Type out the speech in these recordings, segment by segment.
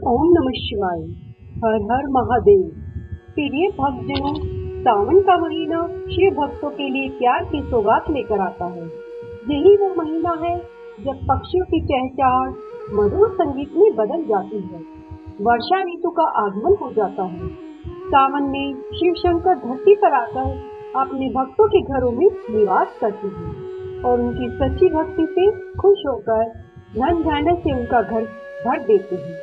ओम नमः शिवाय। हर हर महादेव। प्रिय भक्तजनों, सावन का महीना शिव भक्तों के लिए प्यार की सौगात लेकर आता है। यही वो महीना है जब पक्षियों की चहचहाट मधुर संगीत में बदल जाती है। वर्षा ऋतु का आगमन हो जाता है। सावन में शिव शंकर धरती पर आकर अपने भक्तों के घरों में निवास करते हैं और उनकी सच्ची भक्ति से खुश होकर धन धान्य से उनका घर भर देते हैं।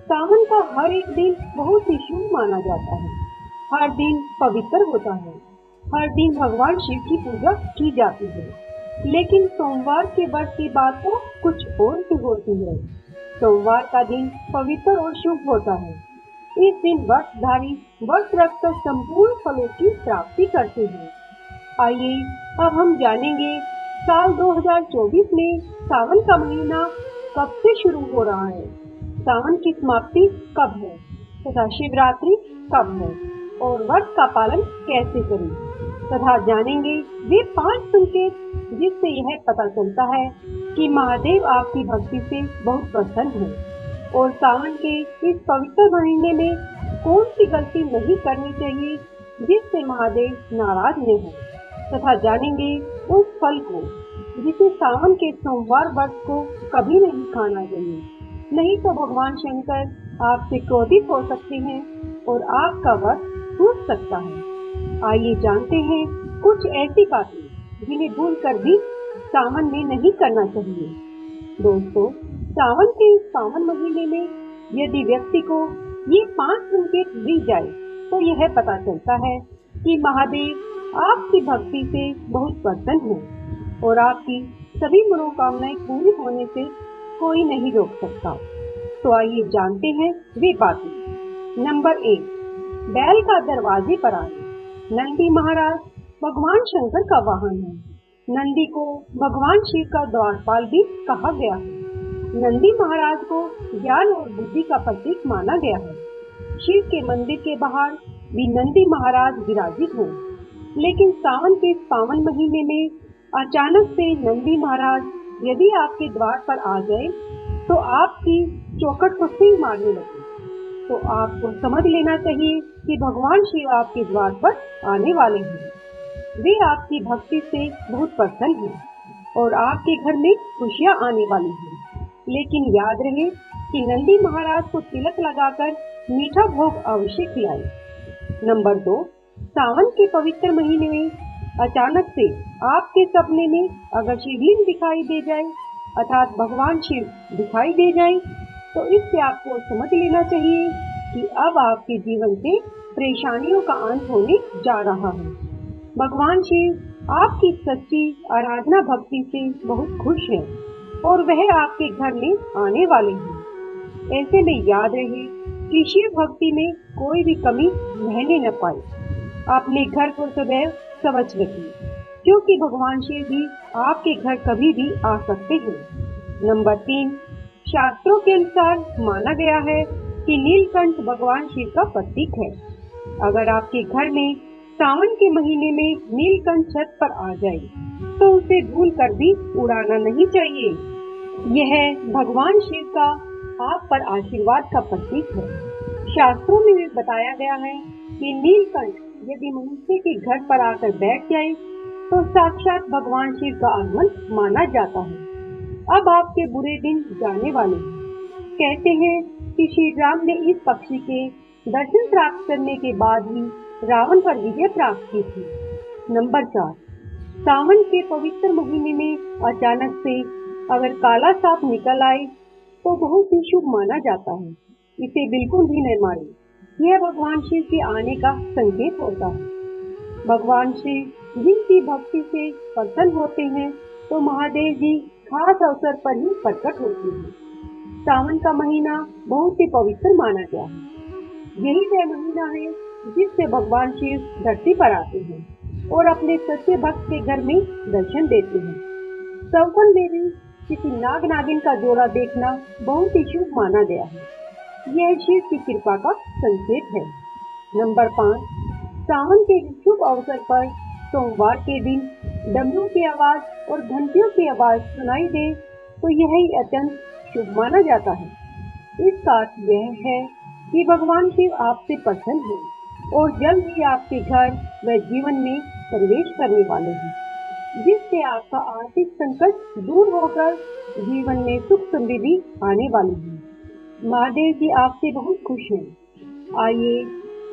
सावन का हर एक दिन बहुत ही शुभ माना जाता है। हर दिन पवित्र होता है। हर दिन भगवान शिव की पूजा की जाती है। लेकिन सोमवार के व्रत की बात तो कुछ और ही होती है। सोमवार का दिन पवित्र और शुभ होता है। इस दिन व्रतधारी व्रत रखकर संपूर्ण फलों की प्राप्ति करते हैं। आइए अब हम जानेंगे साल 2024 में सावन का महीना कब से शुरू हो रहा है, सावन की समाप्ति कब है तथा शिवरात्रि कब है और व्रत का पालन कैसे करें तथा जानेंगे वे 5 संकेत जिससे यह पता चलता है कि महादेव आपकी भक्ति से बहुत प्रसन्न है और सावन के इस पवित्र महीने में कौन सी गलती नहीं करनी चाहिए जिससे महादेव नाराज न हो तथा जानेंगे उस फल को जिसे सावन के सोमवार व्रत को कभी नहीं खाना चाहिए, नहीं तो भगवान शंकर आपसे क्रोधित हो सकते हैं और आपका व्रत टूट सकता है। आइए जानते हैं कुछ ऐसी बातें जिन्हें भूलकर भी सावन में नहीं करना चाहिए। दोस्तों, सावन के इस पावन महीने में यदि व्यक्ति को ये 5 संकेत दी जाए तो यह पता चलता है कि महादेव आपकी भक्ति से बहुत प्रसन्न है और आपकी सभी मनोकामनाएं पूरी होने से कोई नहीं रोक सकता। तो आइए जानते हैं वे बातें। नंबर 1, बैल का दरवाजे पर आना। नंदी महाराज भगवान शंकर का वाहन है। नंदी को भगवान शिव का द्वारपाल भी कहा गया है। नंदी महाराज को ज्ञान और बुद्धि का प्रतीक माना गया है। शिव के मंदिर के बाहर भी नंदी महाराज विराजित हैं। लेकिन सावन के इस पावन महीने में अचानक से नंदी महाराज यदि आपके द्वार पर आ जाए तो आपकी चौखट को सिंह मारने लगे, तो आपको समझ लेना चाहिए कि भगवान शिव आपके द्वार पर आने वाले हैं। वे आपकी भक्ति से बहुत प्रसन्न हैं और आपके घर में खुशियां आने वाली हैं। लेकिन याद रहे कि नंदी महाराज को तिलक लगाकर मीठा भोग अवश्य खिलाएं। नंबर 2, सावन के पवित्र महीने में अचानक से आपके सपने में अगर शिवलिंग दिखाई दे जाए अर्थात भगवान शिव दिखाई दे जाए तो इससे आपको समझ लेना चाहिए कि अब आपके जीवन से परेशानियों का अंत होने जा रहा है। भगवान शिव आपकी सच्ची आराधना भक्ति से बहुत खुश है और वह आपके घर में आने वाले हैं। ऐसे में याद रहे कि शिव भक्ति में कोई भी कमी रहने न पाए। अपने घर को सदैव स्वच्छ रखिए क्योंकि भगवान शिव भी आपके घर कभी भी आ सकते हैं। नंबर 3, शास्त्रों के अनुसार माना गया है कि नीलकंठ भगवान शिव का प्रतीक है। अगर आपके घर में सावन के महीने में नीलकंठ छत पर आ जाए तो उसे भूल कर भी उड़ाना नहीं चाहिए। यह भगवान शिव का आप पर आशीर्वाद का प्रतीक है। शास्त्रों में भी बताया गया है कि नीलकंठ यदि मनुष्य के घर पर आकर बैठ जाए तो साक्षात भगवान शिव का आगमन माना जाता है। अब आपके बुरे दिन जाने वाले हैं। कहते हैं कि श्री राम ने इस पक्षी के दर्शन प्राप्त करने के बाद ही रावण पर विजय प्राप्त की थी। नंबर 4, सावन के पवित्र महीने में अचानक से अगर काला सांप निकल आए तो बहुत ही शुभ माना जाता है। इसे बिल्कुल भी न मारें। यह भगवान शिव के आने का संकेत होता है। भगवान शिव जिनकी भक्ति से प्रसन्न होते हैं तो महादेव जी खास अवसर पर ही प्रकट होते हैं। सावन का महीना बहुत ही पवित्र माना गया है। यही वह महीना है जिससे भगवान शिव धरती पर आते हैं और अपने सच्चे भक्त के घर में दर्शन देते हैं। सावन में भी किसी नाग नागिन का जोड़ा देखना बहुत ही शुभ माना गया है। यह शिव की कृपा का संकेत है। नंबर 5, सावन के शुभ अवसर पर सोमवार के दिन डमरू की आवाज और घंटियों की आवाज सुनाई दे तो यह अत्यंत शुभ माना जाता है। इसका अर्थ यह है कि भगवान शिव आपसे प्रसन्न हैं और जल्द ही आपके घर व जीवन में प्रवेश करने वाले हैं, जिससे आपका आर्थिक संकट दूर होकर जीवन में सुख समृद्धि आने वाली है। महादेव जी आपसे बहुत खुश हैं। आइए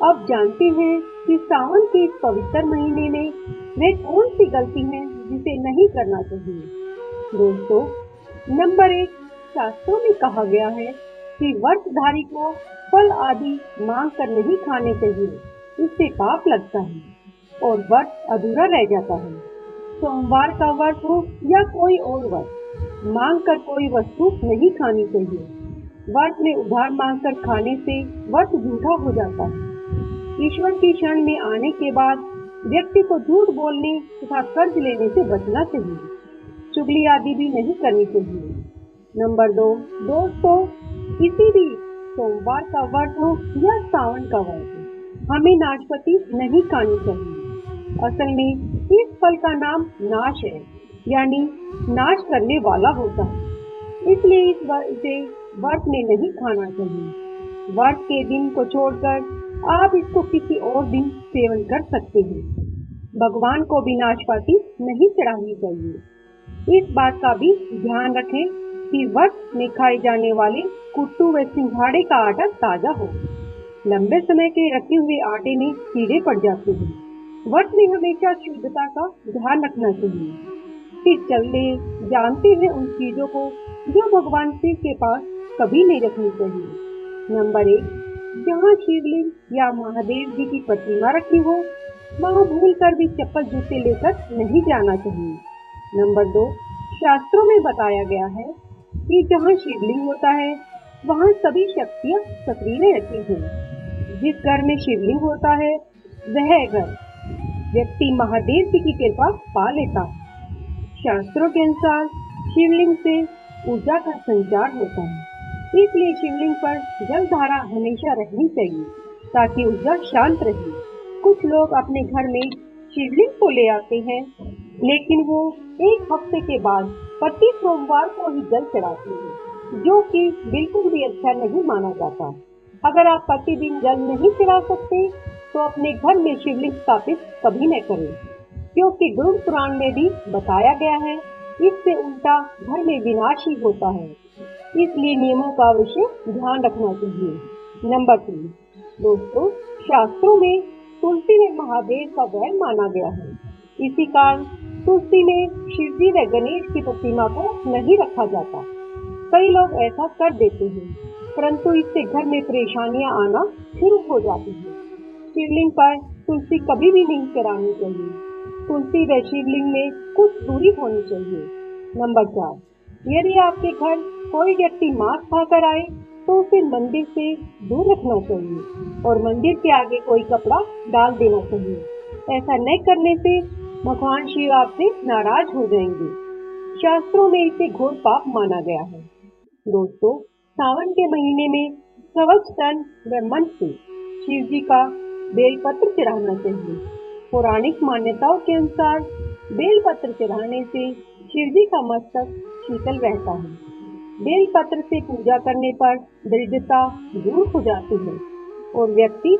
अब जानते हैं कि सावन के इस पवित्र महीने में वे कौन सी गलती है जिसे नहीं करना चाहिए। दोस्तों, नंबर 1, शास्त्रों में कहा गया है कि व्रतधारी को फल आदि मांग कर नहीं खाने चाहिए, इससे पाप लगता है और व्रत अधूरा रह जाता है। सोमवार का व्रत हो या कोई और व्रत, मांग कर कोई वस्तु नहीं खानी चाहिए। व्रत में उधार मांग कर खाने से व्रत झूठा हो जाता है। ईश्वर की शरण में आने के बाद व्यक्ति को झूठ बोलने तथा कर्ज लेने से बचना चाहिए। चुगली आदि भी नहीं करनी चाहिए। नंबर 2, दोस्तों, किसी भी सोमवार का व्रत हो या सावन का व्रत हो, हमें नाशपाती नहीं खानी चाहिए। असल में इस फल का नाम नाश है, यानी नाश करने वाला होता है, इसलिए इसे व्रत में नहीं खाना चाहिए। व्रत के दिन को छोड़कर आप इसको किसी और दिन सेवन कर सकते हैं। भगवान को भी नाशपाती नहीं चढ़ानी चाहिए। इस बात का भी ध्यान रखें कि व्रत में खाए जाने वाले कुट्टू व सिंघाड़े का आटा ताजा हो। लंबे समय के रखे हुए आटे में कीड़े पड़ जाते हैं। व्रत में हमेशा शुद्धता का ध्यान रखना चाहिए। फिर चलते जानते हैं उन चीजों को जो भगवान शिव के पास कभी नहीं रखनी चाहिए। नंबर 1, जहाँ शिवलिंग या महादेव जी की प्रतिमा रखी हो, वहाँ भूल कर भी चप्पल जूते लेकर नहीं जाना चाहिए। नंबर 2, शास्त्रों में बताया गया है कि जहाँ शिवलिंग होता है वहाँ सभी शक्तियाँ सक्रिय रहती हैं। जिस घर में शिवलिंग होता है वह घर व्यक्ति महादेव जी की कृपा पा लेता है। शास्त्रों के अनुसार शिवलिंग से ऊर्जा का संचार होता है, इसलिए शिवलिंग पर जल धारा हमेशा रहनी चाहिए ताकि ऊर्जा शांत रहे। कुछ लोग अपने घर में शिवलिंग को ले आते हैं, लेकिन वो एक हफ्ते के बाद प्रति सोमवार को ही जल चढ़ाते हैं, जो कि बिल्कुल भी अच्छा नहीं माना जाता। अगर आप प्रतिदिन जल नहीं चढ़ा सकते तो अपने घर में शिवलिंग स्थापित कभी न करें, क्योंकि गुरु पुराण में भी बताया गया है इससे उल्टा घर में विनाश ही होता है। इसलिए नियमों का अवश्य ध्यान रखना चाहिए। नंबर 3, दोस्तों, शास्त्रों में तुलसी में महादेव का वैर माना गया है। इसी कारण तुलसी में शिवजी व गणेश की प्रतिमा को नहीं रखा जाता। कई लोग ऐसा कर देते हैं, परंतु इससे घर में परेशानियां आना शुरू हो जाती हैं। शिवलिंग पर तुलसी कभी भी नहीं चढ़ानी चाहिए। तुलसी व शिवलिंग में कुछ दूरी होनी चाहिए। नंबर 4, यदि आपके घर कोई व्यक्ति मांस खाकर आए तो उसे मंदिर से दूर रखना चाहिए और मंदिर के आगे कोई कपड़ा डाल देना चाहिए। ऐसा न करने से भगवान शिव आपसे नाराज हो जाएंगे। शास्त्रों में इसे घोर पाप माना गया है। दोस्तों, सावन के महीने में स्वच्छ तन व मन से शिव जी का बेलपत्र चढ़ाना चाहिए। पौराणिक मान्यताओं के अनुसार बेलपत्र चढ़ाने से शिव जी का मस्तक शीतल रहता है। बेलपत्र से पूजा करने पर दरिद्रता दूर हो जाती है और व्यक्ति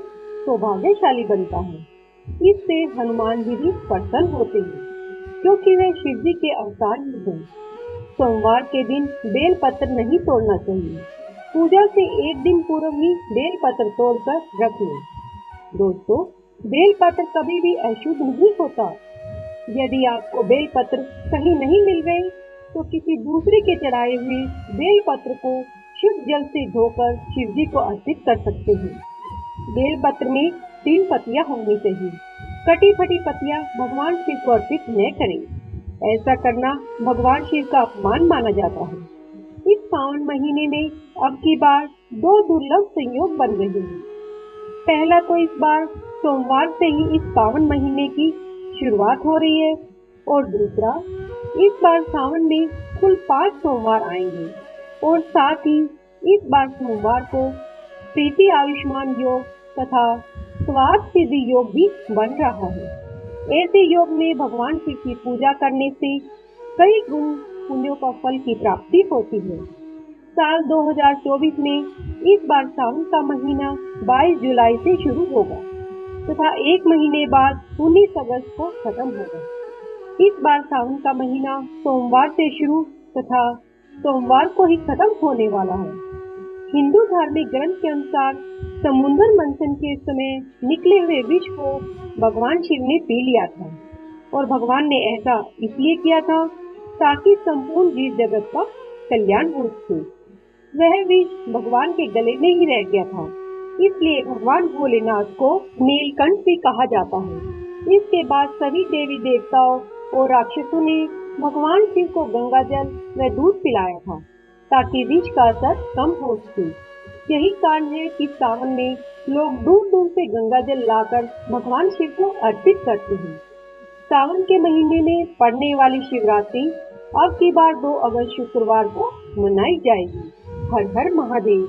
सौभाग्यशाली बनता है। इससे हनुमान जी भी प्रसन्न होते हैं, क्योंकि वे शिव जी के अवतार ही हैं। सोमवार के दिन बेलपत्र नहीं तोड़ना चाहिए। पूजा से एक दिन पूर्व ही बेलपत्र तोड़कर रख लें। दोस्तों, बेलपत्र कभी भी अशुद्ध नहीं होता। यदि आपको बेलपत्र कहीं नहीं मिल रहे तो किसी दूसरे के चढ़ाए हुए बेलपत्र को शुद्ध जल से धोकर शिव जी को अर्पित कर सकते हैं। बेलपत्र में 3 पत्तियां होनी चाहिए। कटी फटी पत्तियां भगवान शिव को अर्पित न करें। ऐसा करना भगवान शिव का अपमान माना जाता है। इस सावन महीने में अब की बार 2 दुर्लभ संयोग बन रहे हैं। पहला तो इस बार सोमवार से ही इस पावन महीने की शुरुआत हो रही है और दूसरा इस बार सावन में कुल 5 सोमवार आएंगे और साथ ही इस बार सोमवार को प्रीति आयुष्मान योग तथा स्वार्थ सिद्धि योग भी बन रहा है। ऐसे योग में भगवान शिव की पूजा करने से कई गुण पुण्यों का फल की प्राप्ति होती है। साल 2024 में इस बार सावन का महीना 22 जुलाई से शुरू होगा तथा एक महीने बाद 19 अगस्त को खत्म होगा। इस बार सावन का महीना सोमवार से शुरू तथा सोमवार को ही खत्म होने वाला है। हिंदू धार्मिक ग्रंथ के अनुसार समुद्र मंथन के समय निकले हुए विष को भगवान शिव ने पी लिया था और भगवान ने ऐसा इसलिए किया था ताकि संपूर्ण जीव जगत का कल्याण हो सके। वह विष भगवान के गले में ही रह गया था, इसलिए भगवान भोलेनाथ को नीलकंठ भी कहा जाता है। इसके बाद सभी देवी देवताओं और राक्षसों ने भगवान शिव को गंगा जल व दूध पिलाया था ताकि विष का असर कम हो सके। यही कारण है कि सावन में लोग दूर दूर से गंगा जल लाकर भगवान शिव को अर्पित करते हैं। सावन के महीने में पड़ने वाली शिवरात्रि अब की बार 2 अगस्त शुक्रवार को मनाई जाएगी। हर हर महादेव।